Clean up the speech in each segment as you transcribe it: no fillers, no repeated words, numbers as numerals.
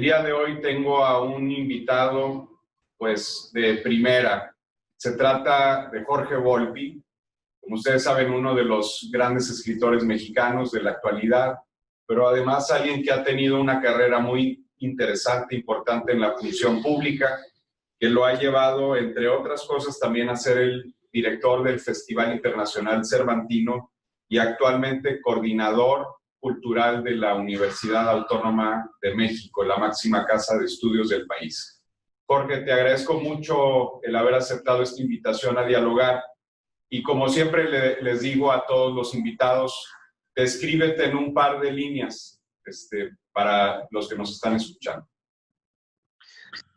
El día de hoy tengo a un invitado, pues, de primera. Se trata de Jorge Volpi, como ustedes saben, uno de los grandes escritores mexicanos de la actualidad, pero además alguien que ha tenido una carrera muy interesante, importante en la función pública, que lo ha llevado, entre otras cosas, también a ser el director del Festival Internacional Cervantino y actualmente coordinador cultural de la Universidad Autónoma de México, la máxima casa de estudios del país. Jorge, te agradezco mucho el haber aceptado esta invitación a dialogar y como siempre les digo a todos los invitados, descríbete en un par de líneas para los que nos están escuchando.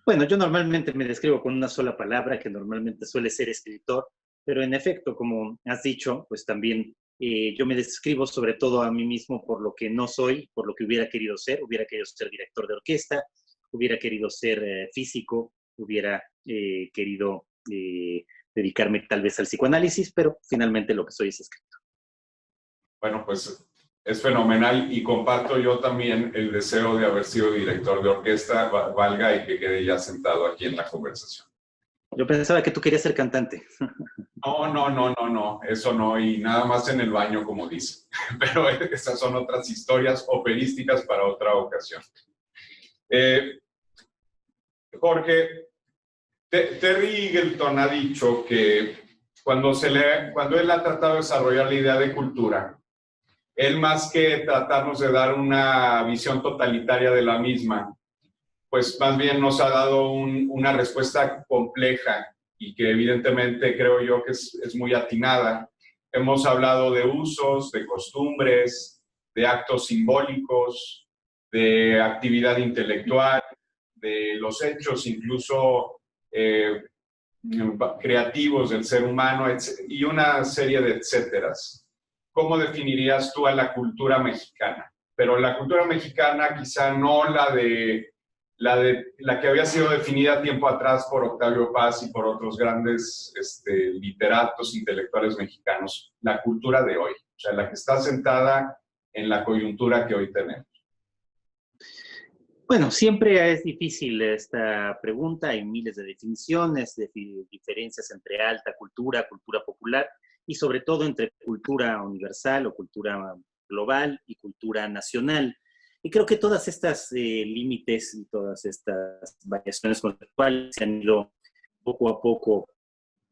Bueno, yo normalmente me describo con una sola palabra, que normalmente suele ser escritor, pero en efecto, como has dicho, pues también yo me describo sobre todo a mí mismo por lo que no soy, por lo que hubiera querido ser director de orquesta, hubiera querido ser físico, hubiera querido dedicarme tal vez al psicoanálisis, pero finalmente lo que soy es escritor. Bueno, pues es fenomenal y comparto yo también el deseo de haber sido director de orquesta, valga y que quede ya sentado aquí en la conversación. Yo pensaba que tú querías ser cantante. No, eso no, y nada más en el baño, como dice. Pero esas son otras historias operísticas para otra ocasión. Jorge, Terry Eagleton ha dicho que cuando él ha tratado de desarrollar la idea de cultura, él más que tratarnos de dar una visión totalitaria de la misma, pues más bien nos ha dado una respuesta compleja y que evidentemente creo yo que es muy atinada. Hemos hablado de usos, de costumbres, de actos simbólicos, de actividad intelectual, de los hechos incluso creativos del ser humano y una serie de etcéteras. ¿Cómo definirías tú a la cultura mexicana? Pero la cultura mexicana quizá no la que había sido definida tiempo atrás por Octavio Paz y por otros grandes literatos intelectuales mexicanos, la cultura de hoy, o sea, la que está sentada en la coyuntura que hoy tenemos. Bueno, siempre es difícil esta pregunta, hay miles de definiciones, de diferencias entre alta cultura, cultura popular y sobre todo entre cultura universal o cultura global y cultura nacional. Y creo que todas estas límites y todas estas variaciones conceptuales se han ido poco a poco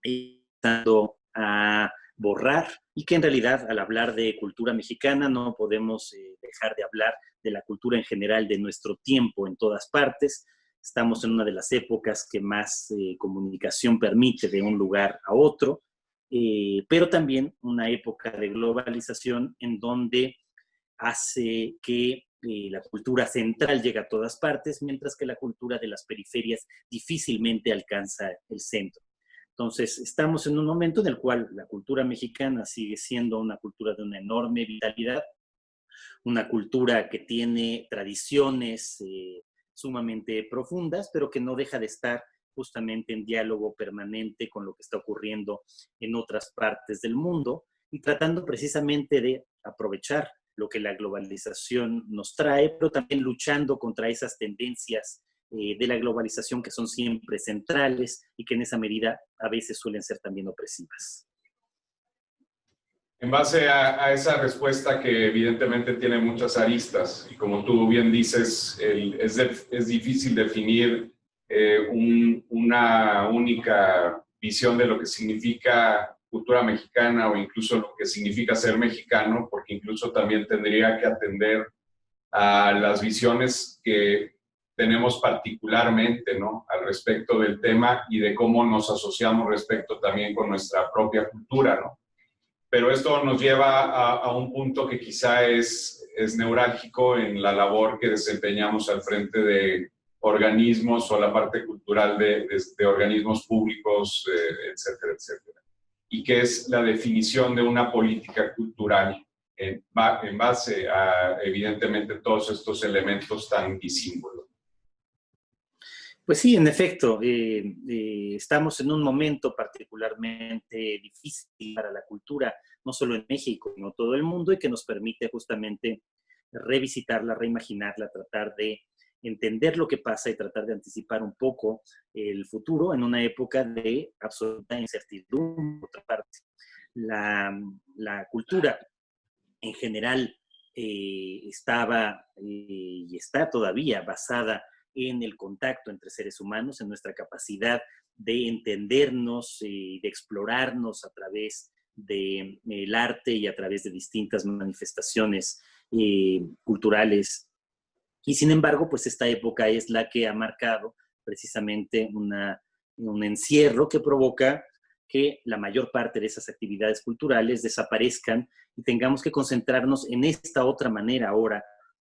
empezando a borrar y que en realidad al hablar de cultura mexicana no podemos dejar de hablar de la cultura en general de nuestro tiempo en todas partes. Estamos en una de las épocas que más comunicación permite de un lugar a otro, pero también una época de globalización en donde hace que la cultura central llegue a todas partes, mientras que la cultura de las periferias difícilmente alcanza el centro. Entonces, estamos en un momento en el cual la cultura mexicana sigue siendo una cultura de una enorme vitalidad, una cultura que tiene tradiciones sumamente profundas, pero que no deja de estar justamente en diálogo permanente con lo que está ocurriendo en otras partes del mundo y tratando precisamente de aprovechar lo que la globalización nos trae, pero también luchando contra esas tendencias de la globalización que son siempre centrales y que en esa medida a veces suelen ser también opresivas. En base a esa respuesta que evidentemente tiene muchas aristas y como tú bien dices, es difícil definir una única visión de lo que significa cultura mexicana o incluso lo que significa ser mexicano, porque incluso también tendría que atender a las visiones que tenemos particularmente, ¿no?, al respecto del tema y de cómo nos asociamos respecto también con nuestra propia cultura, ¿no? Pero esto nos lleva a un punto que quizá es neurálgico en la labor que desempeñamos al frente de organismos o la parte cultural de organismos públicos, etcétera, etcétera. Y que es la definición de una política cultural en base a, evidentemente, todos estos elementos tan disímbolos. Pues sí, en efecto, estamos en un momento particularmente difícil para la cultura, no solo en México, sino en todo el mundo, y que nos permite justamente revisitarla, reimaginarla, tratar de entender lo que pasa y tratar de anticipar un poco el futuro en una época de absoluta incertidumbre. Por otra parte, la cultura en general estaba y está todavía basada en el contacto entre seres humanos, en nuestra capacidad de entendernos y de explorarnos a través del arte y a través de distintas manifestaciones culturales. Y sin embargo, pues esta época es la que ha marcado precisamente un encierro que provoca que la mayor parte de esas actividades culturales desaparezcan y tengamos que concentrarnos en esta otra manera ahora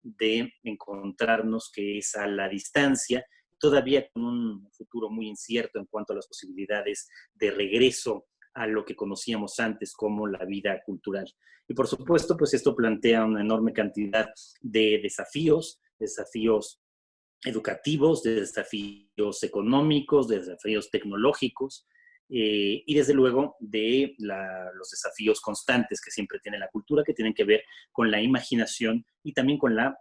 de encontrarnos, que es a la distancia, todavía con un futuro muy incierto en cuanto a las posibilidades de regreso a lo que conocíamos antes como la vida cultural. Y por supuesto, pues esto plantea una enorme cantidad de desafíos educativos, de desafíos económicos, de desafíos tecnológicos, y desde luego de los desafíos constantes que siempre tiene la cultura, que tienen que ver con la imaginación y también con la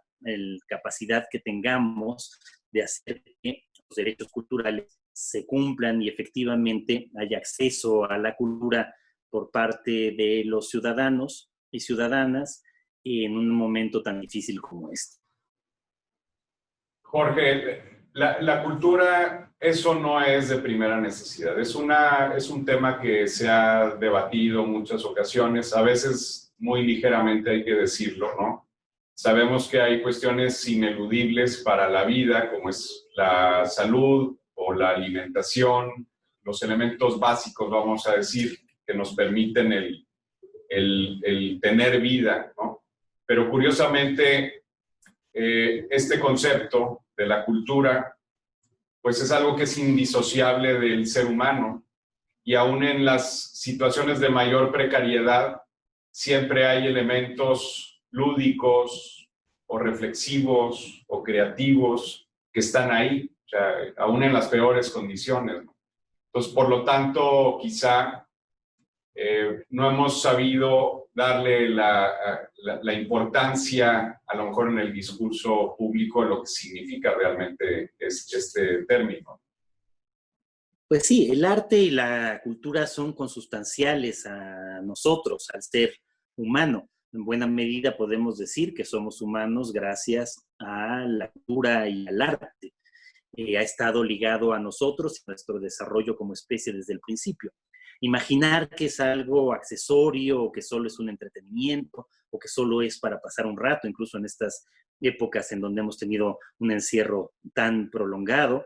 capacidad que tengamos de hacer que los derechos culturales se cumplan y efectivamente haya acceso a la cultura por parte de los ciudadanos y ciudadanas en un momento tan difícil como este. Jorge, la cultura, eso no es de primera necesidad. Es un tema que se ha debatido en muchas ocasiones, a veces muy ligeramente hay que decirlo, ¿no? Sabemos que hay cuestiones ineludibles para la vida, como es la salud o la alimentación, los elementos básicos, vamos a decir, que nos permiten el tener vida, ¿no? Pero curiosamente, este concepto de la cultura, pues es algo que es indisociable del ser humano, y aún en las situaciones de mayor precariedad, siempre hay elementos lúdicos o reflexivos o creativos que están ahí, o sea, aún en las peores condiciones, ¿no? Entonces, por lo tanto, quizá no hemos sabido darle la importancia, a lo mejor en el discurso público, a lo que significa realmente este término. Pues sí, el arte y la cultura son consustanciales a nosotros, al ser humano. En buena medida podemos decir que somos humanos gracias a la cultura y al arte. Ha estado ligado a nosotros y a nuestro desarrollo como especie desde el principio. Imaginar que es algo accesorio o que solo es un entretenimiento o que solo es para pasar un rato, incluso en estas épocas en donde hemos tenido un encierro tan prolongado,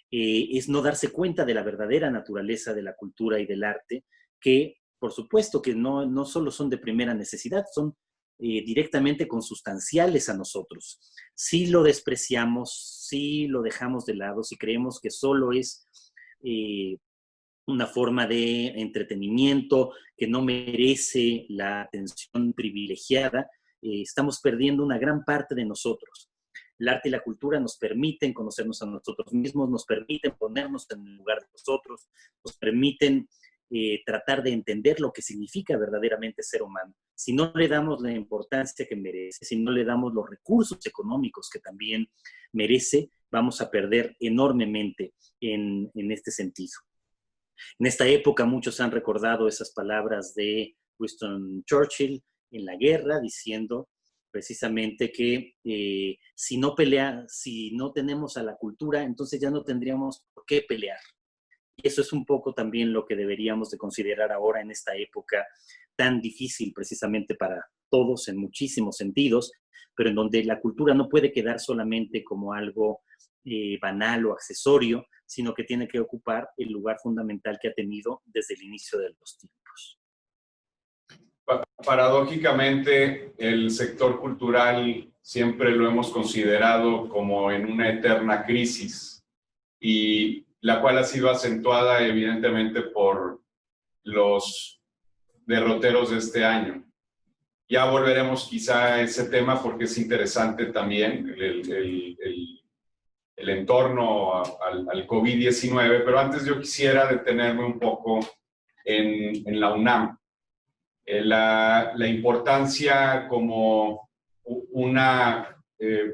es no darse cuenta de la verdadera naturaleza de la cultura y del arte, que por supuesto que no solo son de primera necesidad, son directamente consustanciales a nosotros. Si lo despreciamos, si lo dejamos de lado, si creemos que solo es una forma de entretenimiento que no merece la atención privilegiada, estamos perdiendo una gran parte de nosotros. El arte y la cultura nos permiten conocernos a nosotros mismos, nos permiten ponernos en el lugar de nosotros, nos permiten tratar de entender lo que significa verdaderamente ser humano. Si no le damos la importancia que merece, si no le damos los recursos económicos que también merece, vamos a perder enormemente en este sentido. En esta época muchos han recordado esas palabras de Winston Churchill en la guerra, diciendo precisamente que si no tenemos a la cultura, entonces ya no tendríamos por qué pelear. Y eso es un poco también lo que deberíamos de considerar ahora en esta época tan difícil precisamente para todos en muchísimos sentidos, pero en donde la cultura no puede quedar solamente como algo banal o accesorio, sino que tiene que ocupar el lugar fundamental que ha tenido desde el inicio de los tiempos. Paradójicamente, el sector cultural siempre lo hemos considerado como en una eterna crisis, y la cual ha sido acentuada evidentemente por los derroteros de este año. Ya volveremos quizá a ese tema porque es interesante también el entorno al COVID-19, pero antes yo quisiera detenerme un poco en la UNAM. La importancia como una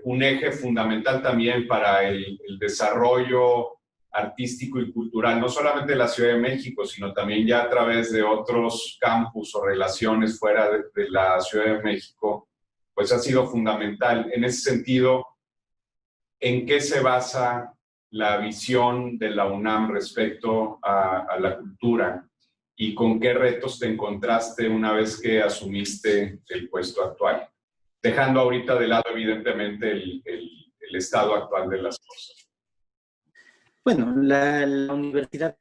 un eje fundamental también para el desarrollo artístico y cultural, no solamente de la Ciudad de México, sino también ya a través de otros campus o relaciones fuera de la Ciudad de México, pues ha sido fundamental. En ese sentido, ¿en qué se basa la visión de la UNAM respecto a la cultura? ¿Y con qué retos te encontraste una vez que asumiste el puesto actual? Dejando ahorita de lado, evidentemente, el estado actual de las cosas. Bueno, la Universidad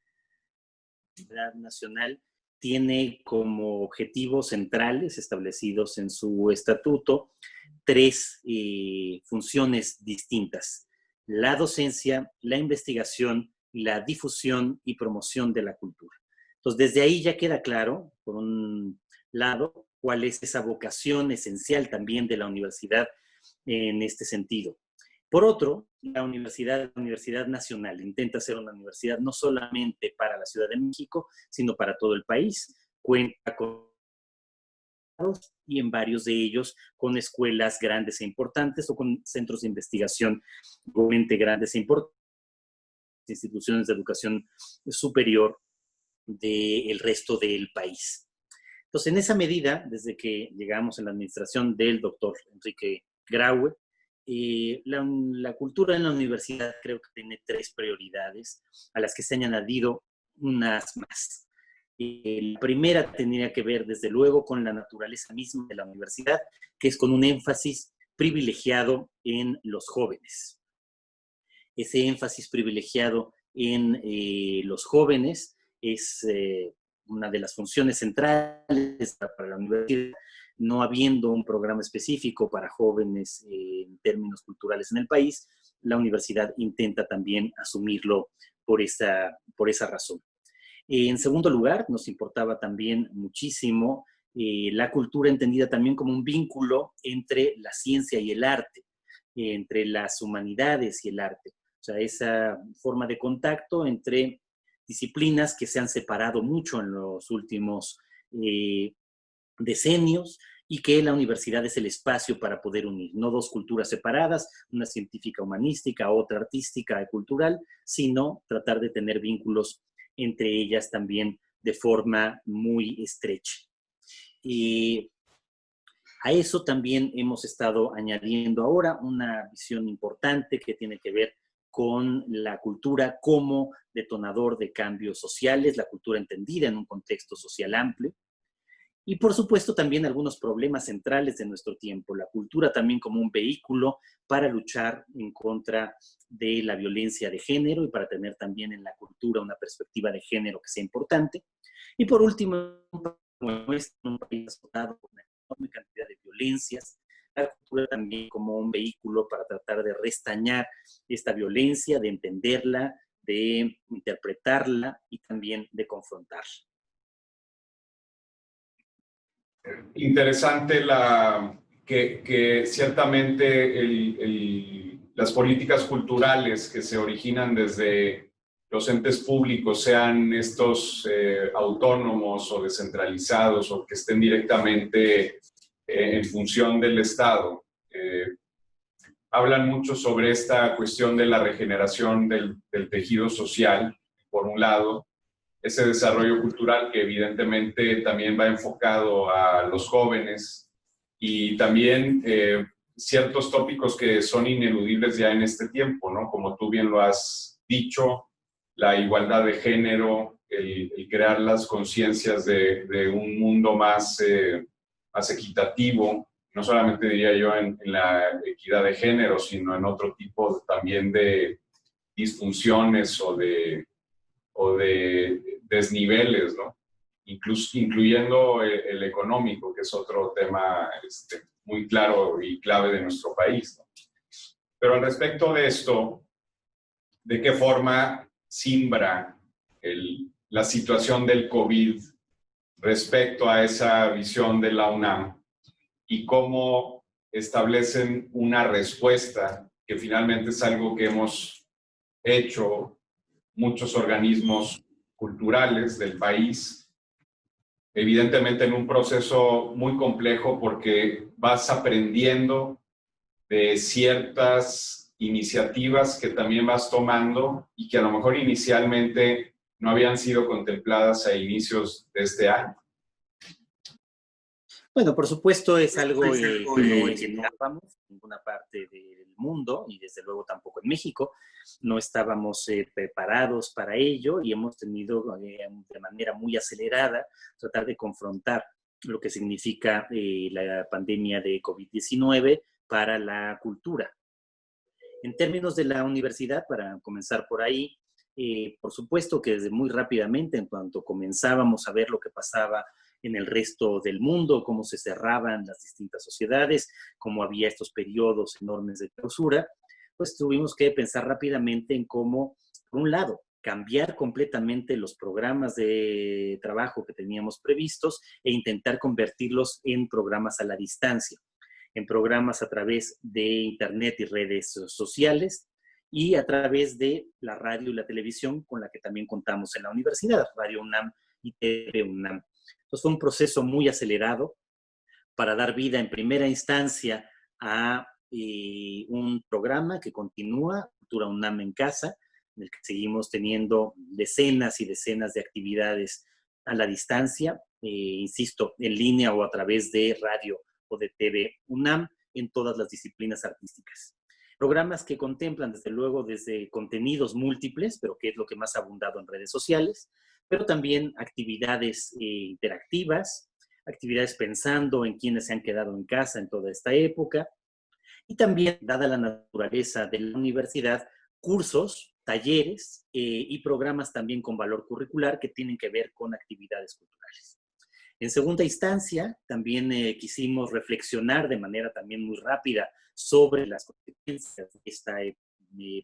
Nacional tiene como objetivos centrales establecidos en su estatuto tres funciones distintas: la docencia, la investigación, la difusión y promoción de la cultura. Entonces, desde ahí ya queda claro, por un lado, cuál es esa vocación esencial también de la universidad en este sentido. Por otro, la Universidad Nacional intenta ser una universidad no solamente para la Ciudad de México, sino para todo el país. Cuenta con y en varios de ellos con escuelas grandes e importantes o con centros de investigación igualmente grandes e importantes, instituciones de educación superior del resto del país. Entonces, en esa medida, desde que llegamos en la administración del doctor Enrique Graue, la cultura en la universidad creo que tiene tres prioridades a las que se han añadido unas más. La primera tendría que ver, desde luego, con la naturaleza misma de la universidad, que es con un énfasis privilegiado en los jóvenes. Ese énfasis privilegiado en los jóvenes es una de las funciones centrales para la universidad, no habiendo un programa específico para jóvenes en términos culturales en el país. La universidad intenta también asumirlo por esa razón. En segundo lugar, nos importaba también muchísimo la cultura entendida también como un vínculo entre la ciencia y el arte, entre las humanidades y el arte. O sea, esa forma de contacto entre disciplinas que se han separado mucho en los últimos decenios y que la universidad es el espacio para poder unir, no dos culturas separadas, una científica humanística, otra artística y cultural, sino tratar de tener vínculos entre ellas también de forma muy estrecha. Y a eso también hemos estado añadiendo ahora una visión importante que tiene que ver con la cultura como detonador de cambios sociales, la cultura entendida en un contexto social amplio. Y por supuesto también algunos problemas centrales de nuestro tiempo, la cultura también como un vehículo para luchar en contra de la violencia de género y para tener también en la cultura una perspectiva de género que sea importante. Y por último, como es un país azotado por una enorme cantidad de violencias, la cultura también como un vehículo para tratar de restañar esta violencia, de entenderla, de interpretarla y también de confrontarla. Interesante que ciertamente las políticas culturales que se originan desde los entes públicos, sean estos autónomos o descentralizados o que estén directamente en función del Estado, hablan mucho sobre esta cuestión de la regeneración del tejido social, por un lado, ese desarrollo cultural que evidentemente también va enfocado a los jóvenes y también ciertos tópicos que son ineludibles ya en este tiempo, ¿no? Como tú bien lo has dicho, la igualdad de género, el crear las conciencias de un mundo más equitativo, no solamente diría yo en la equidad de género, sino en otro tipo también de disfunciones o de desniveles, ¿no? Incluyendo el económico, que es otro tema muy claro y clave de nuestro país, ¿no? Pero al respecto de esto, ¿de qué forma simbra la situación del COVID respecto a esa visión de la UNAM y cómo establecen una respuesta que finalmente es algo que hemos hecho muchos organismos culturales del país, evidentemente en un proceso muy complejo porque vas aprendiendo de ciertas iniciativas que también vas tomando y que a lo mejor inicialmente no habían sido contempladas a inicios de este año? Bueno, por supuesto es algo que no esperábamos en ninguna parte del mundo y desde luego tampoco en México. No estábamos preparados para ello y hemos tenido de manera muy acelerada tratar de confrontar lo que significa la pandemia de COVID-19 para la cultura. En términos de la universidad, para comenzar por ahí, por supuesto que desde muy rápidamente, en cuanto comenzábamos a ver lo que pasaba en el resto del mundo, cómo se cerraban las distintas sociedades, cómo había estos periodos enormes de clausura, pues tuvimos que pensar rápidamente en cómo, por un lado, cambiar completamente los programas de trabajo que teníamos previstos e intentar convertirlos en programas a la distancia, en programas a través de Internet y redes sociales y a través de la radio y la televisión con la que también contamos en la universidad, Radio UNAM y TV UNAM. Entonces fue un proceso muy acelerado para dar vida en primera instancia a un programa que continúa, Cultura UNAM en Casa, en el que seguimos teniendo decenas y decenas de actividades a la distancia, insisto, en línea o a través de radio o de TV UNAM en todas las disciplinas artísticas. Programas que contemplan, desde luego, desde contenidos múltiples, pero que es lo que más ha abundado en redes sociales, pero también actividades interactivas, actividades pensando en quienes se han quedado en casa en toda esta época, y también, dada la naturaleza de la universidad, cursos, talleres y programas también con valor curricular que tienen que ver con actividades culturales. En segunda instancia, también quisimos reflexionar de manera también muy rápida sobre las consecuencias de esta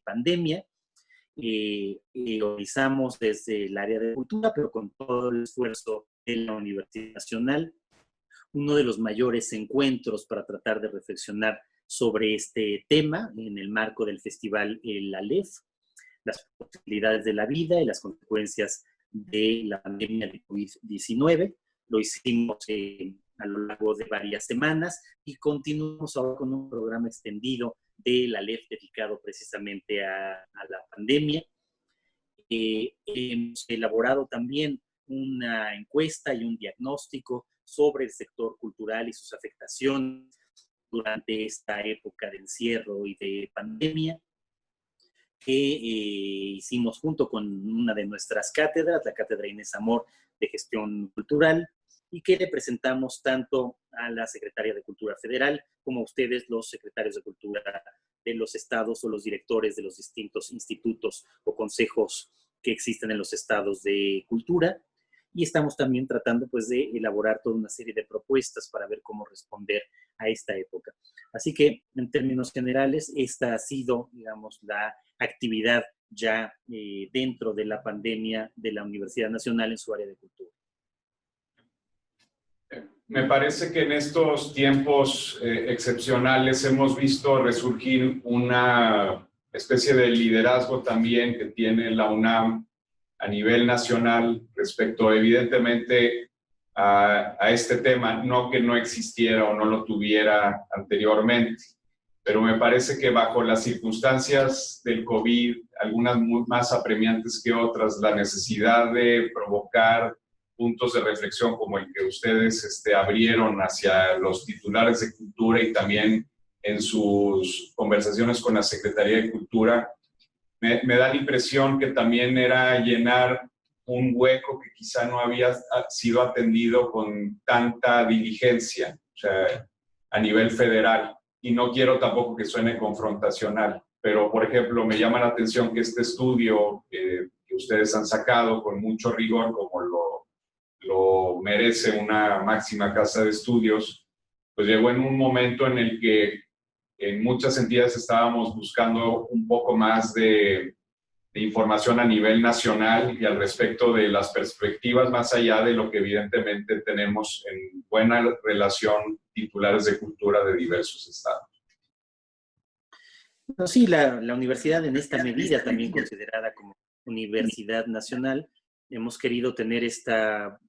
pandemia. Organizamos desde el área de cultura, pero con todo el esfuerzo de la Universidad Nacional, uno de los mayores encuentros para tratar de reflexionar sobre este tema en el marco del festival El Aleph, las posibilidades de la vida y las consecuencias de la pandemia de COVID-19. Lo hicimos a lo largo de varias semanas y continuamos ahora con un programa extendido del Aleph dedicado precisamente a la pandemia. Hemos elaborado también una encuesta y un diagnóstico sobre el sector cultural y sus afectaciones durante esta época de encierro y de pandemia, que hicimos junto con una de nuestras cátedras, la Cátedra Inés Amor de Gestión Cultural, y que le presentamos tanto a la Secretaría de Cultura Federal como a ustedes, los secretarios de Cultura de los estados o los directores de los distintos institutos o consejos que existen en los estados de cultura. Y estamos también tratando pues de elaborar toda una serie de propuestas para ver cómo responder a esta época. Así que en términos generales, esta ha sido, digamos, la actividad ya dentro de la pandemia de la Universidad Nacional en su área de cultura. Me parece que en estos tiempos excepcionales hemos visto resurgir una especie de liderazgo también que tiene la UNAM a nivel nacional respecto evidentemente a este tema, no que no existiera o no lo tuviera anteriormente, pero me parece que bajo las circunstancias del COVID, algunas más apremiantes que otras, la necesidad de provocar puntos de reflexión como el que ustedes abrieron hacia los titulares de cultura y también en sus conversaciones con la Secretaría de Cultura, me da la impresión que también era llenar un hueco que quizá no había sido atendido con tanta diligencia, o sea, a nivel federal. Y no quiero tampoco que suene confrontacional, pero, por ejemplo, me llama la atención que este estudio que ustedes han sacado con mucho rigor, como lo merece una máxima casa de estudios, pues llegó en un momento en el que en muchas entidades estábamos buscando un poco más de información a nivel nacional y al respecto de las perspectivas más allá de lo que evidentemente tenemos en buena relación titulares de cultura de diversos estados. No, sí, la universidad en esta medida, también considerada como universidad nacional, hemos querido tener esta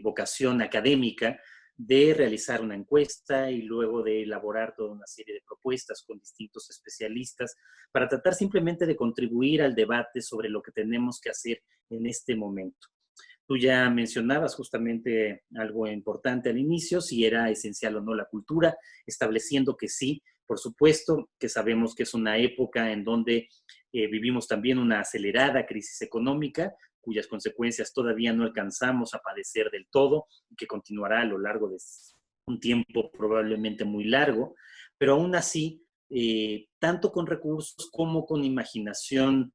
vocación académica de realizar una encuesta y luego de elaborar toda una serie de propuestas con distintos especialistas para tratar simplemente de contribuir al debate sobre lo que tenemos que hacer en este momento. Tú ya mencionabas justamente algo importante al inicio, si era esencial o no la cultura, estableciendo que sí, por supuesto, que sabemos que es una época en donde vivimos también una acelerada crisis económica, cuyas consecuencias todavía no alcanzamos a padecer del todo y que continuará a lo largo de un tiempo probablemente muy largo, pero aún así, tanto con recursos como con imaginación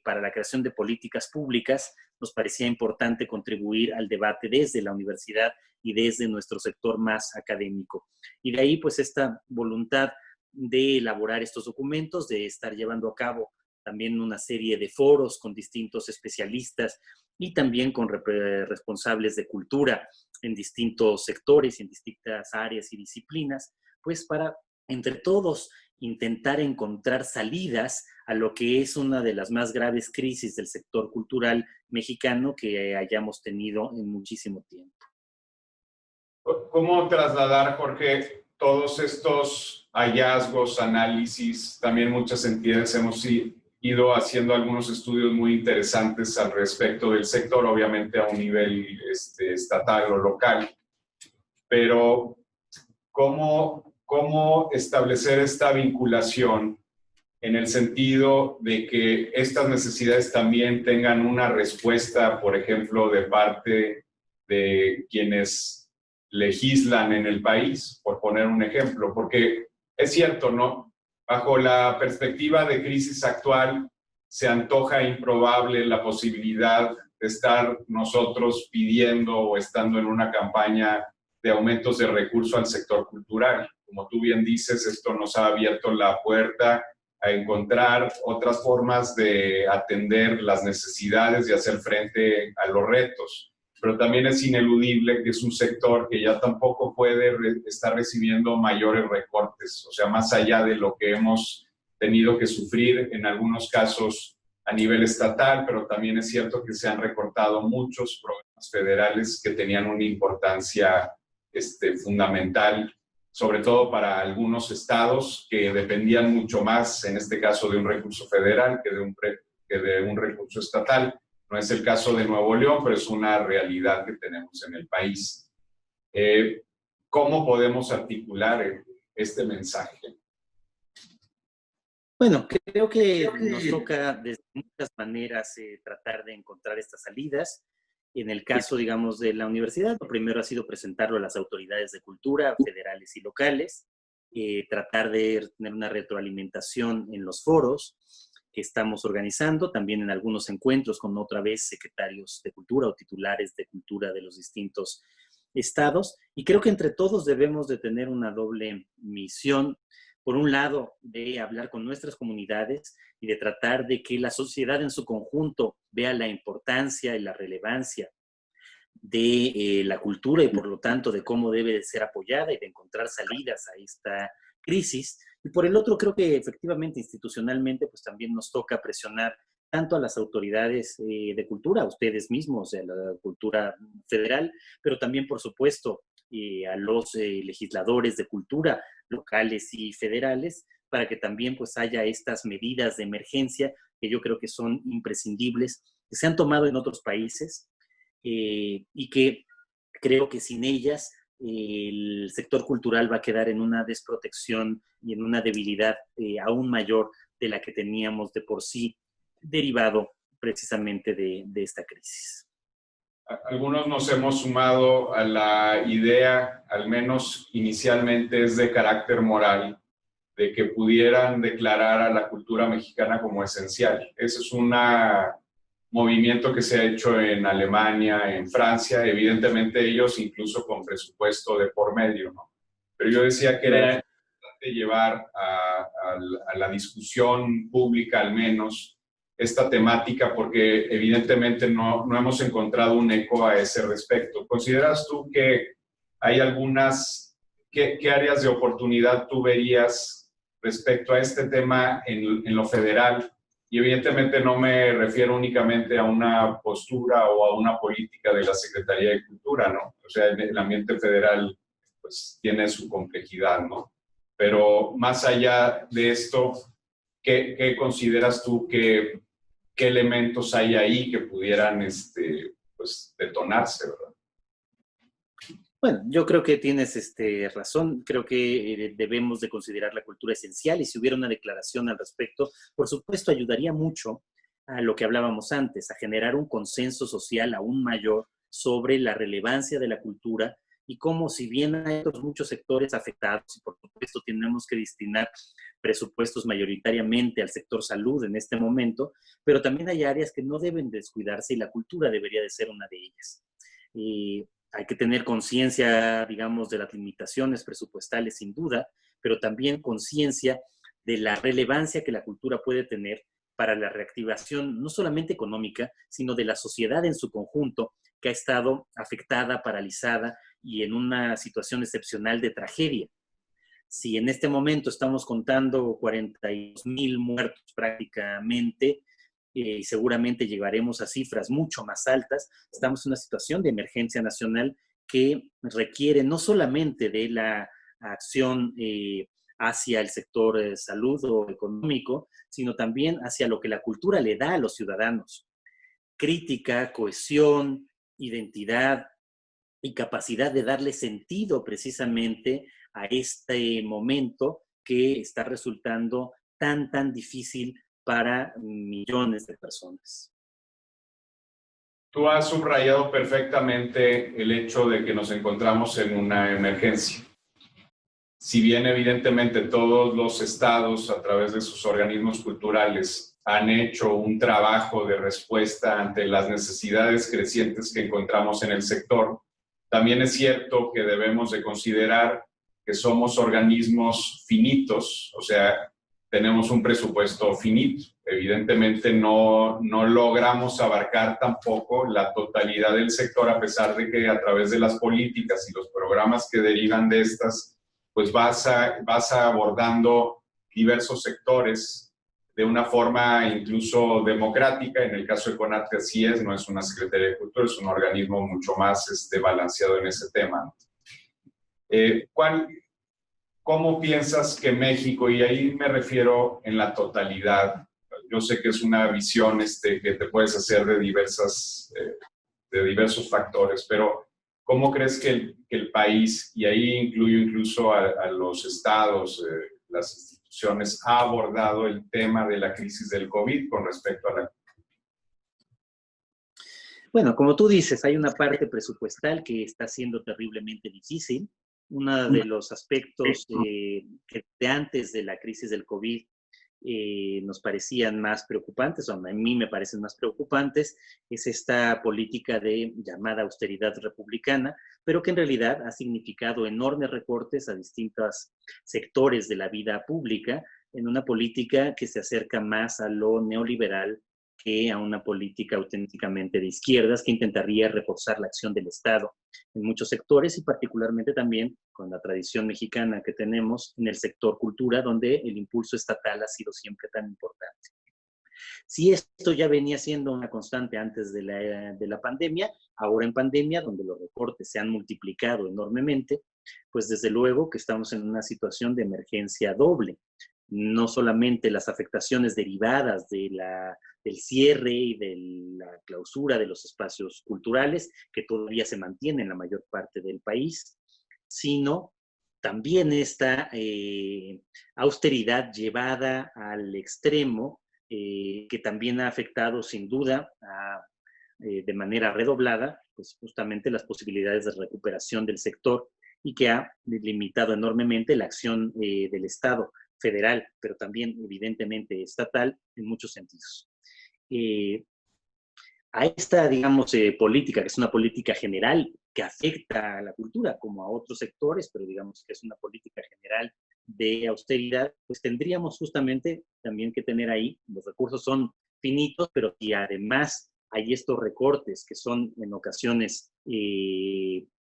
para la creación de políticas públicas, nos parecía importante contribuir al debate desde la universidad y desde nuestro sector más académico. Y de ahí, pues, esta voluntad de elaborar estos documentos, de estar llevando a cabo también una serie de foros con distintos especialistas y también con responsables de cultura en distintos sectores, en distintas áreas y disciplinas, pues para entre todos intentar encontrar salidas a lo que es una de las más graves crisis del sector cultural mexicano que hayamos tenido en muchísimo tiempo. ¿Cómo trasladar, Jorge, todos estos hallazgos, análisis? También muchas entidades hemos ido haciendo algunos estudios muy interesantes al respecto del sector, obviamente a un nivel estatal o local, pero ¿cómo establecer esta vinculación en el sentido de que estas necesidades también tengan una respuesta, por ejemplo, de parte de quienes legislan en el país, por poner un ejemplo? Porque es cierto, ¿no? Bajo la perspectiva de crisis actual, se antoja improbable la posibilidad de estar nosotros pidiendo o estando en una campaña de aumentos de recursos al sector cultural. Como tú bien dices, esto nos ha abierto la puerta a encontrar otras formas de atender las necesidades y hacer frente a los retos. Pero también es ineludible que es un sector que ya tampoco puede estar recibiendo mayores recortes, o sea, más allá de lo que hemos tenido que sufrir en algunos casos a nivel estatal, pero también es cierto que se han recortado muchos programas federales que tenían una importancia fundamental, sobre todo para algunos estados que dependían mucho más, en este caso, de un recurso federal que de un recurso estatal. No es el caso de Nuevo León, pero es una realidad que tenemos en el país. ¿Cómo podemos articular este mensaje? Bueno, creo que nos toca de muchas maneras tratar de encontrar estas salidas. En el caso, digamos, de la universidad, lo primero ha sido presentarlo a las autoridades de cultura federales y locales, tratar de tener una retroalimentación en los foros que estamos organizando, también en algunos encuentros con otra vez secretarios de cultura o titulares de cultura de los distintos estados. Y creo que entre todos debemos de tener una doble misión. Por un lado, de hablar con nuestras comunidades y de tratar de que la sociedad en su conjunto vea la importancia y la relevancia de la cultura y por lo tanto de cómo debe de ser apoyada y de encontrar salidas a esta crisis. Y por el otro, creo que efectivamente institucionalmente pues también nos toca presionar tanto a las autoridades de cultura, a ustedes mismos, a la cultura federal, pero también, por supuesto, a los legisladores de cultura locales y federales, para que también pues haya estas medidas de emergencia que yo creo que son imprescindibles, que se han tomado en otros países y que creo que sin ellas el sector cultural va a quedar en una desprotección y en una debilidad aún mayor de la que teníamos de por sí, derivado precisamente de esta crisis. Algunos nos hemos sumado a la idea, al menos inicialmente es de carácter moral, de que pudieran declarar a la cultura mexicana como esencial. Ese es un movimiento que se ha hecho en Alemania, en Francia, evidentemente ellos incluso con presupuesto de por medio, ¿no? Pero yo decía que era importante llevar a la discusión pública al menos esta temática porque evidentemente no hemos encontrado un eco a ese respecto. ¿Consideras tú que hay qué áreas de oportunidad tú verías respecto a este tema en lo federal Y evidentemente no me refiero únicamente a una postura o a una política de la Secretaría de Cultura, ¿no? O sea, el ambiente federal pues tiene su complejidad, ¿no? Pero más allá de esto, ¿qué consideras tú qué elementos hay ahí que pudieran pues, detonarse, ¿verdad? Bueno, yo creo que tienes razón. Creo que debemos de considerar la cultura esencial y si hubiera una declaración al respecto, por supuesto, ayudaría mucho a lo que hablábamos antes, a generar un consenso social aún mayor sobre la relevancia de la cultura y cómo, si bien hay otros muchos sectores afectados, y por supuesto tenemos que destinar presupuestos mayoritariamente al sector salud en este momento, pero también hay áreas que no deben descuidarse y la cultura debería de ser una de ellas. Hay que tener conciencia, digamos, de las limitaciones presupuestales, sin duda, pero también conciencia de la relevancia que la cultura puede tener para la reactivación, no solamente económica, sino de la sociedad en su conjunto, que ha estado afectada, paralizada y en una situación excepcional de tragedia. Si en este momento estamos contando 42,000 muertos prácticamente, y seguramente llegaremos a cifras mucho más altas, estamos en una situación de emergencia nacional que requiere no solamente de la acción hacia el sector salud o económico, sino también hacia lo que la cultura le da a los ciudadanos. Crítica, cohesión, identidad y capacidad de darle sentido precisamente a este momento que está resultando tan difícil para millones de personas. Tú has subrayado perfectamente el hecho de que nos encontramos en una emergencia. Si bien evidentemente todos los estados a través de sus organismos culturales han hecho un trabajo de respuesta ante las necesidades crecientes que encontramos en el sector, también es cierto que debemos de considerar que somos organismos finitos, o sea, tenemos un presupuesto finito. Evidentemente no logramos abarcar tampoco la totalidad del sector, a pesar de que a través de las políticas y los programas que derivan de estas, pues vas abordando diversos sectores de una forma incluso democrática. En el caso de CONATE así es, no es una Secretaría de Cultura, es un organismo mucho más balanceado en ese tema. ¿Cómo piensas que México, y ahí me refiero en la totalidad, yo sé que es una visión que te puedes hacer de diversos factores, pero ¿cómo crees que el país, y ahí incluyo incluso a los estados, las instituciones, ha abordado el tema de la crisis del COVID con respecto a la... Bueno, como tú dices, hay una parte presupuestal que está siendo terriblemente difícil. Uno de los aspectos que de antes de la crisis del COVID nos parecían más preocupantes, o a mí me parecen más preocupantes, es esta política de llamada austeridad republicana, pero que en realidad ha significado enormes recortes a distintos sectores de la vida pública en una política que se acerca más a lo neoliberal que a una política auténticamente de izquierdas que intentaría reforzar la acción del Estado en muchos sectores y particularmente también con la tradición mexicana que tenemos en el sector cultura, donde el impulso estatal ha sido siempre tan importante. Si esto ya venía siendo una constante antes de la pandemia, ahora en pandemia, donde los recortes se han multiplicado enormemente, pues desde luego que estamos en una situación de emergencia doble. No solamente las afectaciones derivadas del cierre y de la clausura de los espacios culturales, que todavía se mantiene en la mayor parte del país, sino también esta austeridad llevada al extremo, que también ha afectado sin duda de manera redoblada, pues justamente las posibilidades de recuperación del sector y que ha limitado enormemente la acción del Estado federal, pero también evidentemente estatal en muchos sentidos. A esta, digamos, política, que es una política general que afecta a la cultura como a otros sectores, pero digamos que es una política general de austeridad, pues tendríamos justamente también que tener ahí, los recursos son finitos, pero si además hay estos recortes que son en ocasiones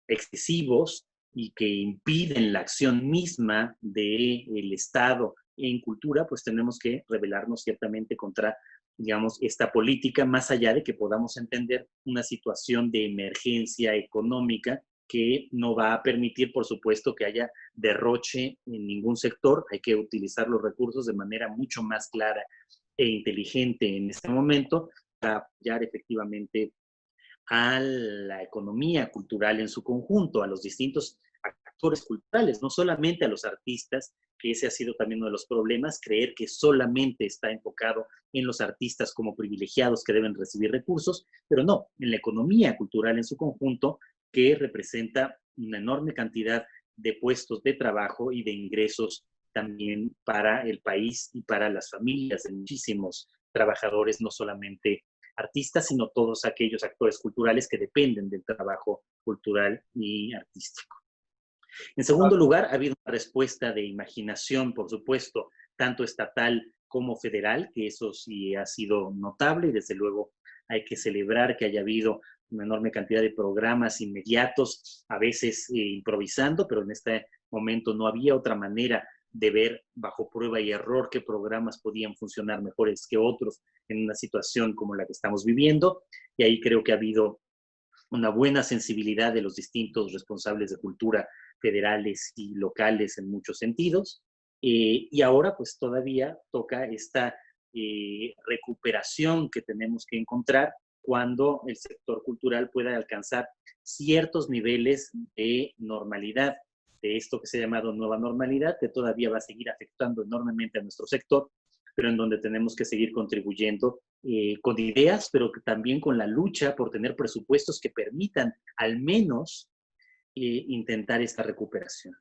excesivos y que impiden la acción misma del Estado en cultura, pues tenemos que rebelarnos ciertamente contra digamos, esta política, más allá de que podamos entender una situación de emergencia económica que no va a permitir, por supuesto, que haya derroche en ningún sector. Hay que utilizar los recursos de manera mucho más clara e inteligente en este momento para apoyar efectivamente a la economía cultural en su conjunto, a los distintos actores culturales, no solamente a los artistas, que ese ha sido también uno de los problemas, creer que solamente está enfocado en los artistas como privilegiados que deben recibir recursos, pero no, en la economía cultural en su conjunto, que representa una enorme cantidad de puestos de trabajo y de ingresos también para el país y para las familias de muchísimos trabajadores, no solamente artistas, sino todos aquellos actores culturales que dependen del trabajo cultural y artístico. En segundo lugar, ha habido una respuesta de imaginación, por supuesto, tanto estatal como federal, que eso sí ha sido notable y desde luego hay que celebrar que haya habido una enorme cantidad de programas inmediatos, a veces improvisando, pero en este momento no había otra manera de ver bajo prueba y error qué programas podían funcionar mejores que otros en una situación como la que estamos viviendo. Y ahí creo que ha habido una buena sensibilidad de los distintos responsables de cultura federales y locales en muchos sentidos. Y ahora pues todavía toca esta recuperación que tenemos que encontrar cuando el sector cultural pueda alcanzar ciertos niveles de normalidad, de esto que se ha llamado nueva normalidad, que todavía va a seguir afectando enormemente a nuestro sector, pero en donde tenemos que seguir contribuyendo con ideas, pero también con la lucha por tener presupuestos que permitan al menos intentar esta recuperación.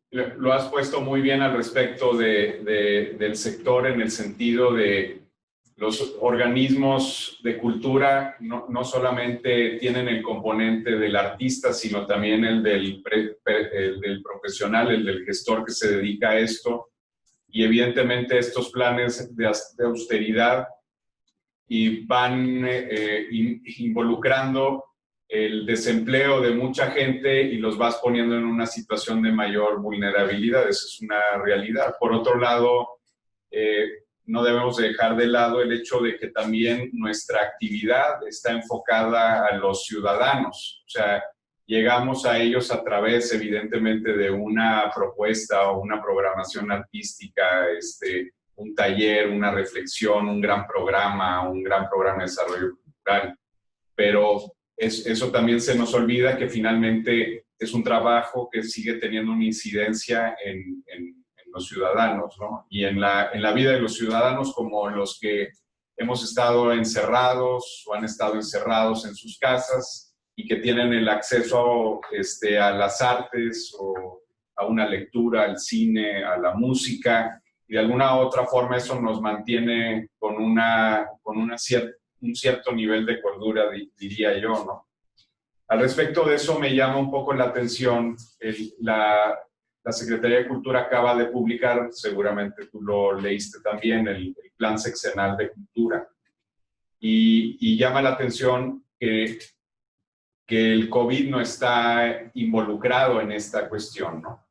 Lo has puesto muy bien al respecto del sector, en el sentido de los organismos de cultura no solamente tienen el componente del artista, sino también el del profesional, el del gestor que se dedica a esto. Y evidentemente estos planes de austeridad y van involucrando el desempleo de mucha gente y los vas poniendo en una situación de mayor vulnerabilidad. Esa es una realidad. Por otro lado, no debemos dejar de lado el hecho de que también nuestra actividad está enfocada a los ciudadanos. O sea, llegamos a ellos a través, evidentemente, de una propuesta o una programación artística, un taller, una reflexión, un gran programa de desarrollo cultural. Pero eso también se nos olvida, que finalmente es un trabajo que sigue teniendo una incidencia en los ciudadanos, ¿no? Y en la vida de los ciudadanos, como los que hemos estado encerrados o han estado encerrados en sus casas y que tienen el acceso a las artes o a una lectura, al cine, a la música, y de alguna otra forma eso nos mantiene con un cierto nivel de cordura, diría yo, ¿no? Al respecto de eso me llama un poco la atención, la Secretaría de Cultura acaba de publicar, seguramente tú lo leíste también, el Plan Sexenal de Cultura. Y llama la atención que el COVID no está involucrado en esta cuestión, ¿no?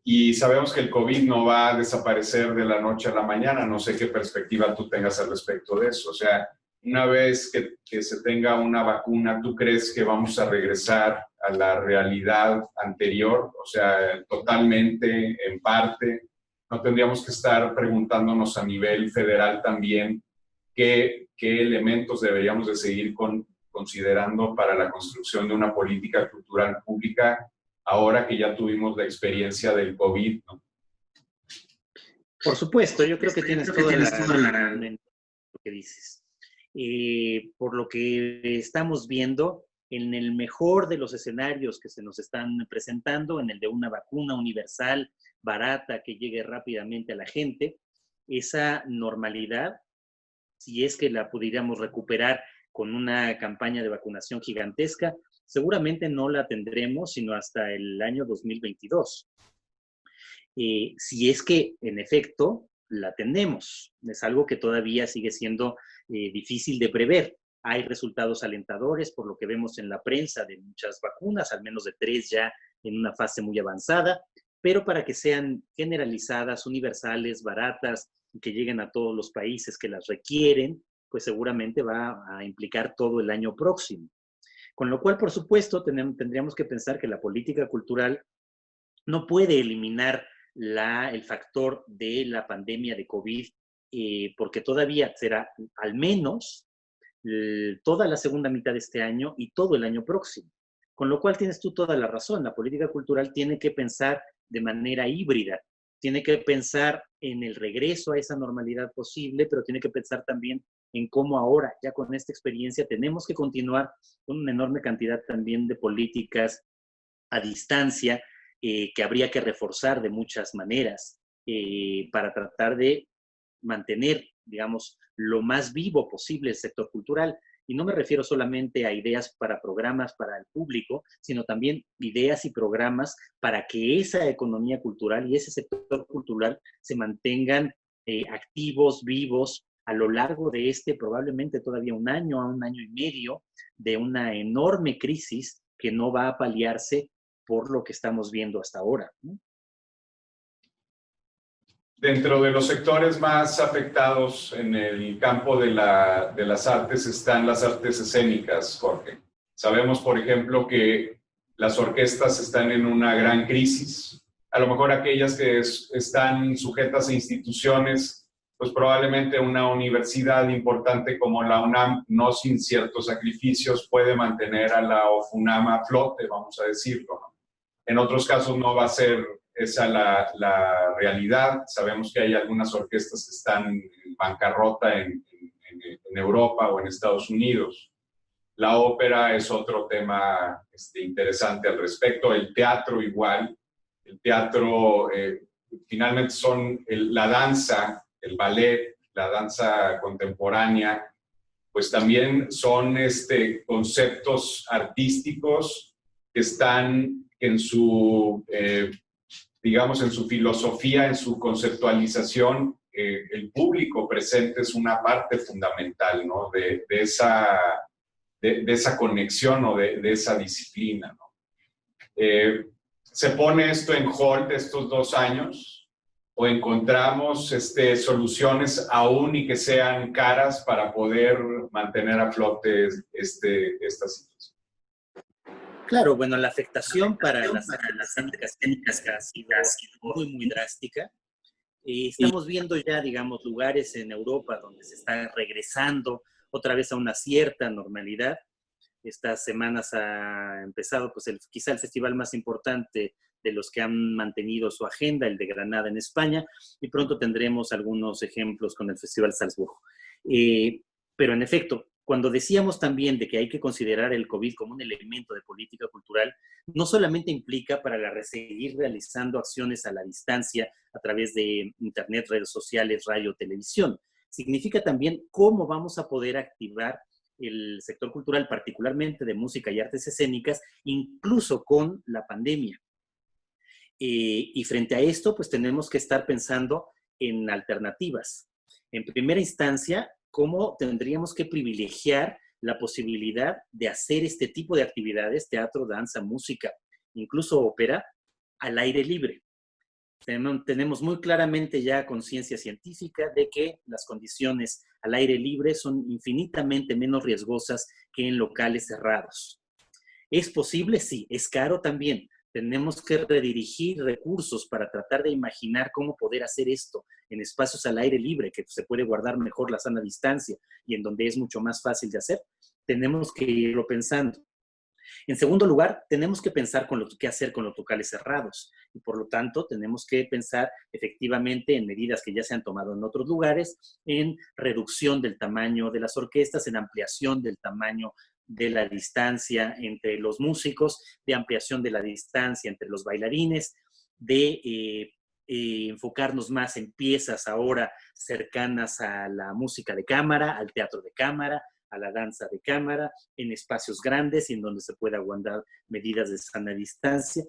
Y sabemos que el COVID no va a desaparecer de la noche a la mañana. No sé qué perspectiva tú tengas al respecto de eso. O sea, una vez que se tenga una vacuna, ¿tú crees que vamos a regresar a la realidad anterior? O sea, totalmente, en parte. ¿No tendríamos que estar preguntándonos a nivel federal también qué elementos deberíamos de seguir considerando para la construcción de una política cultural pública, ahora que ya tuvimos la experiencia del COVID, ¿no? Por supuesto, yo creo que tienes toda lo que dices. Por lo que estamos viendo, en el mejor de los escenarios que se nos están presentando, en el de una vacuna universal, barata, que llegue rápidamente a la gente, esa normalidad, si es que la pudiéramos recuperar con una campaña de vacunación gigantesca, seguramente no la tendremos sino hasta el año 2022. Si es que, en efecto, la tenemos. Es algo que todavía sigue siendo difícil de prever. Hay resultados alentadores por lo que vemos en la prensa de muchas vacunas, al menos de 3 ya en una fase muy avanzada, pero para que sean generalizadas, universales, baratas, y que lleguen a todos los países que las requieren, pues seguramente va a implicar todo el año próximo. Con lo cual, por supuesto, tendríamos que pensar que la política cultural no puede eliminar el factor de la pandemia de COVID, porque todavía será al menos toda la segunda mitad de este año y todo el año próximo. Con lo cual tienes tú toda la razón. La política cultural tiene que pensar de manera híbrida, tiene que pensar en el regreso a esa normalidad posible, pero tiene que pensar también en cómo ahora, ya con esta experiencia, tenemos que continuar con una enorme cantidad también de políticas a distancia que habría que reforzar de muchas maneras para tratar de mantener, digamos, lo más vivo posible el sector cultural. Y no me refiero solamente a ideas para programas para el público, sino también ideas y programas para que esa economía cultural y ese sector cultural se mantengan activos, vivos, a lo largo de probablemente todavía un año a un año y medio de una enorme crisis que no va a paliarse por lo que estamos viendo hasta ahora, ¿no? Dentro de los sectores más afectados en el campo de las artes están las artes escénicas, Jorge. Sabemos, por ejemplo, que las orquestas están en una gran crisis. A lo mejor aquellas que están sujetas a instituciones, pues probablemente una universidad importante como la UNAM, no sin ciertos sacrificios, puede mantener a la OFUNAM a flote, vamos a decirlo, ¿no? En otros casos no va a ser esa la realidad. Sabemos que hay algunas orquestas que están en bancarrota en Europa o en Estados Unidos. La ópera es otro tema interesante al respecto. El teatro igual. El teatro finalmente son la danza, el ballet, la danza contemporánea, pues también son conceptos artísticos que están en su, digamos, en su filosofía, en su conceptualización. El público presente es una parte fundamental, ¿no? de esa conexión o de esa disciplina, ¿no? ¿Se pone esto en hold estos 2 años? ¿O encontramos soluciones aún y que sean caras para poder mantener a flote esta situación? Claro, bueno, la afectación para las artes escénicas ha sido muy, muy drástica. Estamos viendo ya, digamos, lugares en Europa donde se está regresando otra vez a una cierta normalidad. Estas semanas ha empezado, pues, quizá el festival más importante de los que han mantenido su agenda, el de Granada en España, y pronto tendremos algunos ejemplos con el Festival Salzburgo. Pero en efecto, cuando decíamos también de que hay que considerar el COVID como un elemento de política cultural, no solamente implica para seguir realizando acciones a la distancia a través de internet, redes sociales, radio, televisión, significa también cómo vamos a poder activar el sector cultural, particularmente de música y artes escénicas, incluso con la pandemia. Y frente a esto, pues tenemos que estar pensando en alternativas. En primera instancia, ¿cómo tendríamos que privilegiar la posibilidad de hacer este tipo de actividades, teatro, danza, música, incluso ópera, al aire libre? Tenemos muy claramente ya conciencia científica de que las condiciones al aire libre son infinitamente menos riesgosas que en locales cerrados. ¿Es posible? Sí. ¿Es caro? También. Tenemos que redirigir recursos para tratar de imaginar cómo poder hacer esto en espacios al aire libre, que se puede guardar mejor la sana distancia y en donde es mucho más fácil de hacer. Tenemos que irlo pensando. En segundo lugar, tenemos que pensar qué hacer con los locales cerrados y por lo tanto tenemos que pensar efectivamente en medidas que ya se han tomado en otros lugares, en reducción del tamaño de las orquestas, en ampliación del tamaño de la distancia entre los músicos, de ampliación de la distancia entre los bailarines, de enfocarnos más en piezas ahora cercanas a la música de cámara, al teatro de cámara, a la danza de cámara, en espacios grandes y en donde se pueda guardar medidas de sana distancia.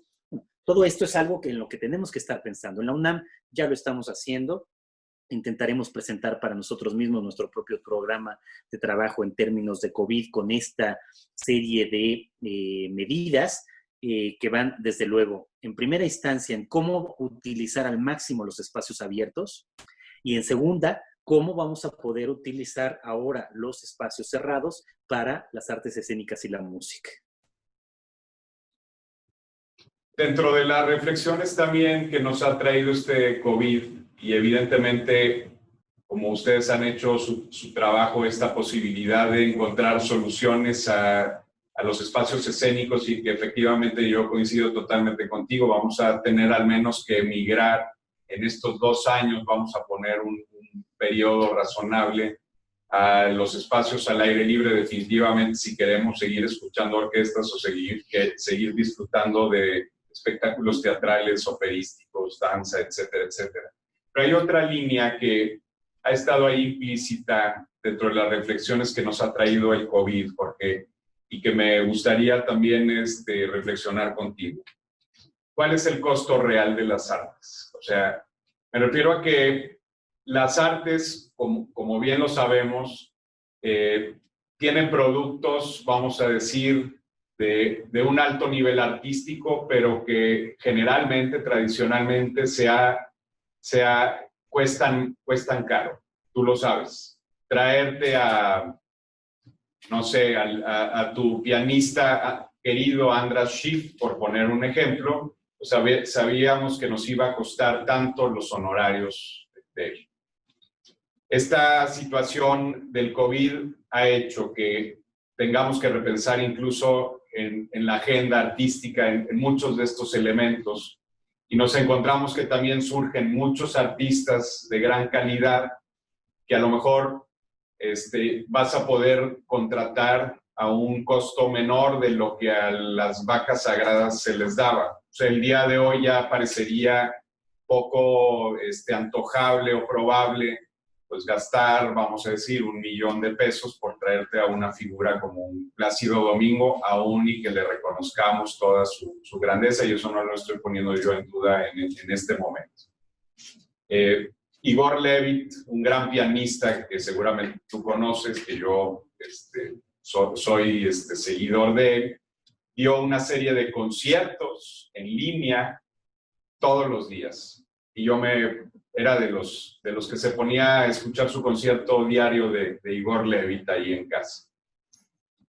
Todo esto es algo en lo que tenemos que estar pensando. En la UNAM ya lo estamos haciendo. Intentaremos presentar para nosotros mismos nuestro propio programa de trabajo en términos de COVID con esta serie de medidas. que van, desde luego, en primera instancia, en cómo utilizar al máximo los espacios abiertos, y en segunda, cómo vamos a poder utilizar ahora los espacios cerrados para las artes escénicas y la música. Dentro de las reflexiones también que nos ha traído este COVID, y evidentemente, como ustedes han hecho su trabajo, esta posibilidad de encontrar soluciones a los espacios escénicos, y que efectivamente yo coincido totalmente contigo, vamos a tener al menos que emigrar en estos 2 años, vamos a poner un periodo razonable a los espacios al aire libre, definitivamente, si queremos seguir escuchando orquestas o seguir disfrutando de espectáculos teatrales, operísticos, danza, etcétera, etcétera. Pero hay otra línea que ha estado ahí implícita dentro de las reflexiones que nos ha traído el COVID, Jorge, y que me gustaría también reflexionar contigo. ¿Cuál es el costo real de las artes? O sea, me refiero a que las artes, como bien lo sabemos, tienen productos, vamos a decir, de un alto nivel artístico, pero que generalmente, tradicionalmente, cuestan caro. Tú lo sabes. Traerte no sé, a tu pianista querido András Schiff, por poner un ejemplo, pues sabíamos que nos iba a costar tanto los honorarios de él. Esta situación del COVID ha hecho que tengamos que repensar incluso en la agenda artística, en muchos de estos elementos, y nos encontramos que también surgen muchos artistas de gran calidad que a lo mejor vas a poder contratar a un costo menor de lo que a las vacas sagradas se les daba. O sea, el día de hoy ya parecería poco antojable o probable pues gastar, vamos a decir, $1 millón por traerte a una figura como un Plácido Domingo, aún y que le reconozcamos toda su grandeza, y eso no lo estoy poniendo yo en duda en este momento. Igor Levit, un gran pianista que seguramente tú conoces, que yo soy seguidor de él, dio una serie de conciertos en línea todos los días. Y yo era de los que se ponía a escuchar su concierto diario de Igor Levit ahí en casa.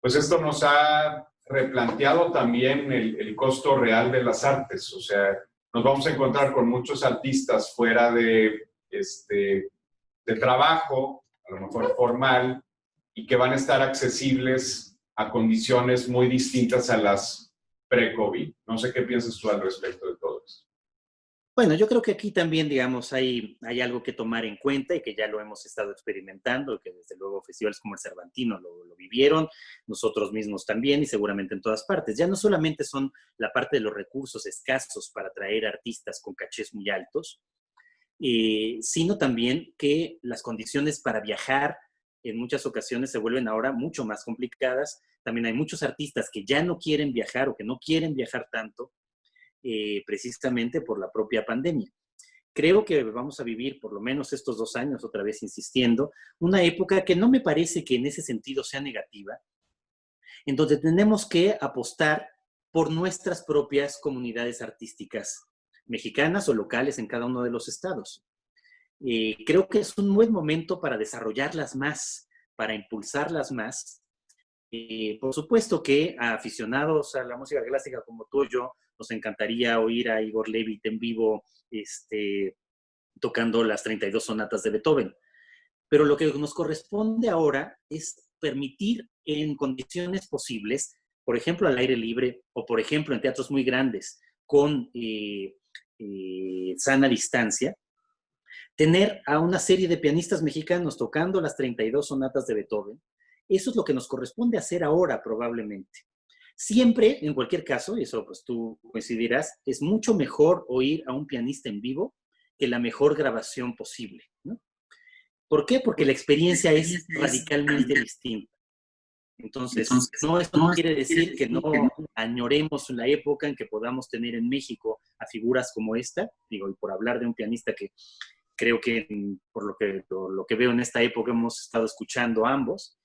Pues esto nos ha replanteado también el costo real de las artes. O sea, nos vamos a encontrar con muchos artistas fuera de trabajo, a lo mejor formal, y que van a estar accesibles a condiciones muy distintas a las pre-COVID. No sé qué piensas tú al respecto de todo esto. Bueno, yo creo que aquí también, digamos, hay algo que tomar en cuenta y que ya lo hemos estado experimentando, que desde luego festivales como el Cervantino lo vivieron, nosotros mismos también y seguramente en todas partes. Ya no solamente son la parte de los recursos escasos para atraer artistas con cachés muy altos, sino también que las condiciones para viajar en muchas ocasiones se vuelven ahora mucho más complicadas. También hay muchos artistas que ya no quieren viajar o que no quieren viajar tanto, precisamente por la propia pandemia. Creo que vamos a vivir por lo menos estos 2 años, otra vez insistiendo, una época que no me parece que en ese sentido sea negativa, en donde tenemos que apostar por nuestras propias comunidades artísticas mexicanas o locales en cada uno de los estados. Creo que es un buen momento para desarrollarlas más, para impulsarlas más. Por supuesto que a aficionados a la música clásica como tú y yo, nos encantaría oír a Igor Levit en vivo tocando las 32 sonatas de Beethoven. Pero lo que nos corresponde ahora es permitir en condiciones posibles, por ejemplo al aire libre o por ejemplo en teatros muy grandes con sana distancia, tener a una serie de pianistas mexicanos tocando las 32 sonatas de Beethoven. Eso es lo que nos corresponde hacer ahora probablemente. Siempre, en cualquier caso, y eso pues tú coincidirás, es mucho mejor oír a un pianista en vivo que la mejor grabación posible, ¿no? ¿Por qué? Porque la experiencia es radicalmente distinta. Entonces, esto no quiere decir que no añoremos la época en que podamos tener en México a figuras como esta, digo, y por hablar de un pianista que creo que por lo que veo en esta época hemos estado escuchando ambos,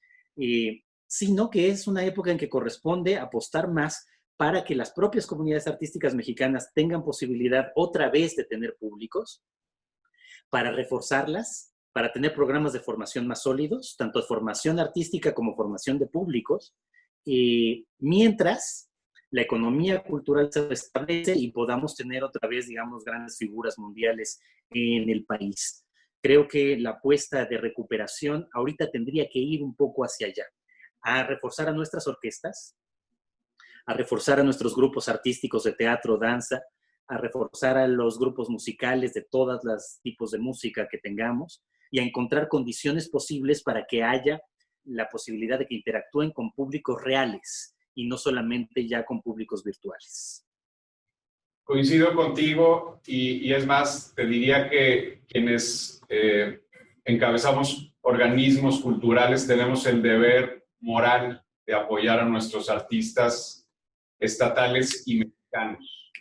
sino que es una época en que corresponde apostar más para que las propias comunidades artísticas mexicanas tengan posibilidad otra vez de tener públicos, para reforzarlas, para tener programas de formación más sólidos, tanto de formación artística como formación de públicos, mientras la economía cultural se establece y podamos tener otra vez, digamos, grandes figuras mundiales en el país. Creo que la apuesta de recuperación ahorita tendría que ir un poco hacia allá, a reforzar a nuestras orquestas, a reforzar a nuestros grupos artísticos de teatro, danza, a reforzar a los grupos musicales de todos los tipos de música que tengamos y a encontrar condiciones posibles para que haya la posibilidad de que interactúen con públicos reales y no solamente ya con públicos virtuales. Coincido contigo y es más, te diría que quienes encabezamos organismos culturales tenemos el deber moral de apoyar a nuestros artistas estatales y mexicanos.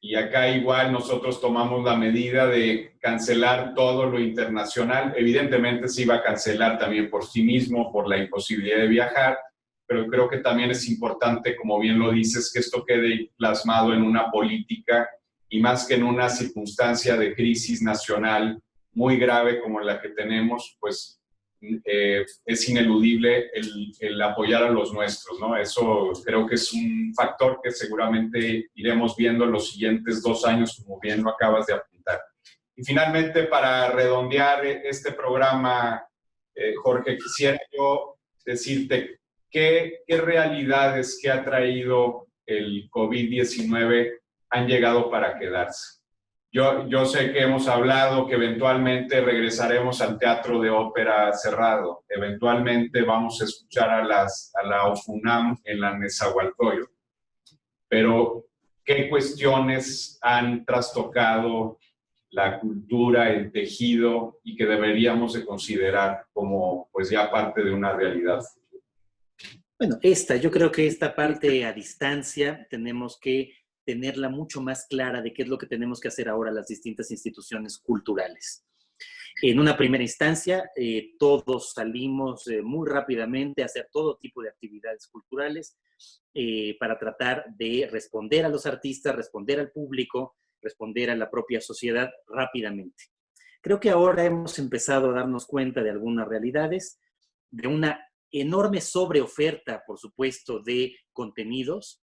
Y acá igual nosotros tomamos la medida de cancelar todo lo internacional. Evidentemente se iba a cancelar también por sí mismo, por la imposibilidad de viajar, pero creo que también es importante, como bien lo dices, que esto quede plasmado en una política y más que en una circunstancia de crisis nacional muy grave como la que tenemos, pues es ineludible el apoyar a los nuestros, ¿no? Eso creo que es un factor que seguramente iremos viendo en los siguientes 2 años, como bien lo acabas de apuntar. Y finalmente, para redondear este programa, Jorge, quisiera yo decirte qué realidades que ha traído el COVID-19 han llegado para quedarse. Yo sé que hemos hablado que eventualmente regresaremos al teatro de ópera cerrado, eventualmente vamos a escuchar a la OFUNAM en la Nezahualcóyotl, pero ¿qué cuestiones han trastocado la cultura, el tejido y que deberíamos de considerar como pues ya parte de una realidad? Bueno, yo creo que esta parte a distancia tenemos que tenerla mucho más clara de qué es lo que tenemos que hacer ahora las distintas instituciones culturales. En una primera instancia, todos salimos muy rápidamente a hacer todo tipo de actividades culturales para tratar de responder a los artistas, responder al público, responder a la propia sociedad rápidamente. Creo que ahora hemos empezado a darnos cuenta de algunas realidades, de una enorme sobreoferta, por supuesto, de contenidos,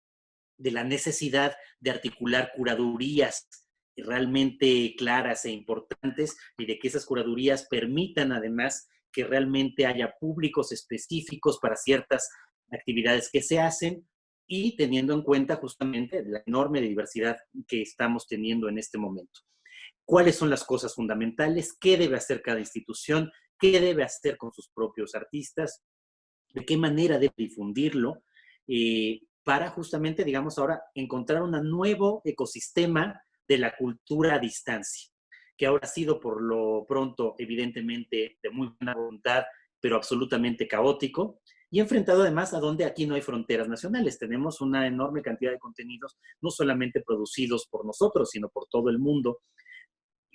de la necesidad de articular curadurías realmente claras e importantes y de que esas curadurías permitan además que realmente haya públicos específicos para ciertas actividades que se hacen y teniendo en cuenta justamente la enorme diversidad que estamos teniendo en este momento. ¿Cuáles son las cosas fundamentales? ¿Qué debe hacer cada institución? ¿Qué debe hacer con sus propios artistas? ¿De qué manera debe difundirlo? Para justamente, digamos, ahora encontrar un nuevo ecosistema de la cultura a distancia, que ahora ha sido por lo pronto, evidentemente, de muy buena voluntad, pero absolutamente caótico, y enfrentado además a donde aquí no hay fronteras nacionales. Tenemos una enorme cantidad de contenidos, no solamente producidos por nosotros, sino por todo el mundo,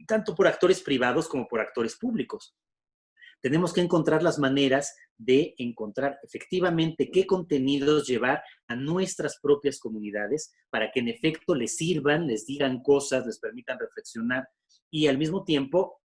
tanto por actores privados como por actores públicos. Tenemos que encontrar las maneras de encontrar efectivamente qué contenidos llevar a nuestras propias comunidades para que en efecto les sirvan, les digan cosas, les permitan reflexionar y al mismo tiempo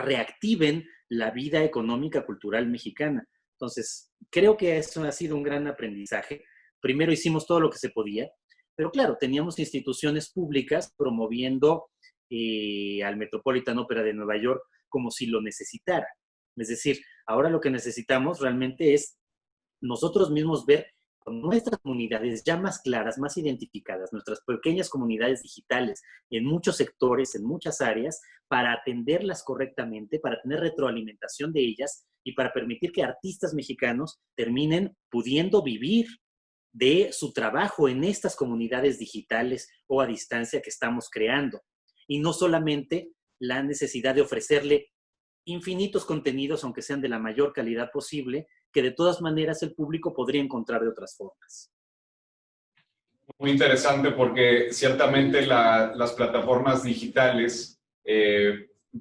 reactiven la vida económica cultural mexicana. Entonces, creo que eso ha sido un gran aprendizaje. Primero hicimos todo lo que se podía, pero claro, teníamos instituciones públicas promoviendo al Metropolitan Opera de Nueva York como si lo necesitara. Es decir, ahora lo que necesitamos realmente es nosotros mismos ver con nuestras comunidades ya más claras, más identificadas, nuestras pequeñas comunidades digitales en muchos sectores, en muchas áreas, para atenderlas correctamente, para tener retroalimentación de ellas y para permitir que artistas mexicanos terminen pudiendo vivir de su trabajo en estas comunidades digitales o a distancia que estamos creando. Y no solamente la necesidad de ofrecerle infinitos contenidos, aunque sean de la mayor calidad posible, que de todas maneras el público podría encontrar de otras formas. Muy interesante porque ciertamente las plataformas digitales,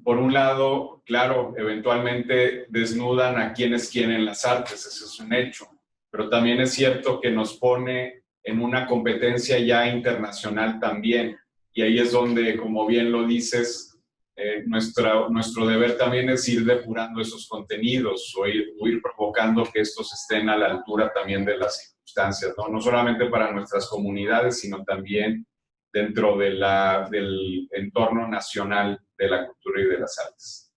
por un lado, claro, eventualmente desnudan a quienes quieren las artes, eso es un hecho, pero también es cierto que nos pone en una competencia ya internacional también. Y ahí es donde, como bien lo dices, nuestro deber también es ir depurando esos contenidos o ir provocando que estos estén a la altura también de las circunstancias, ¿no? No solamente para nuestras comunidades, sino también dentro del entorno nacional de la cultura y de las artes.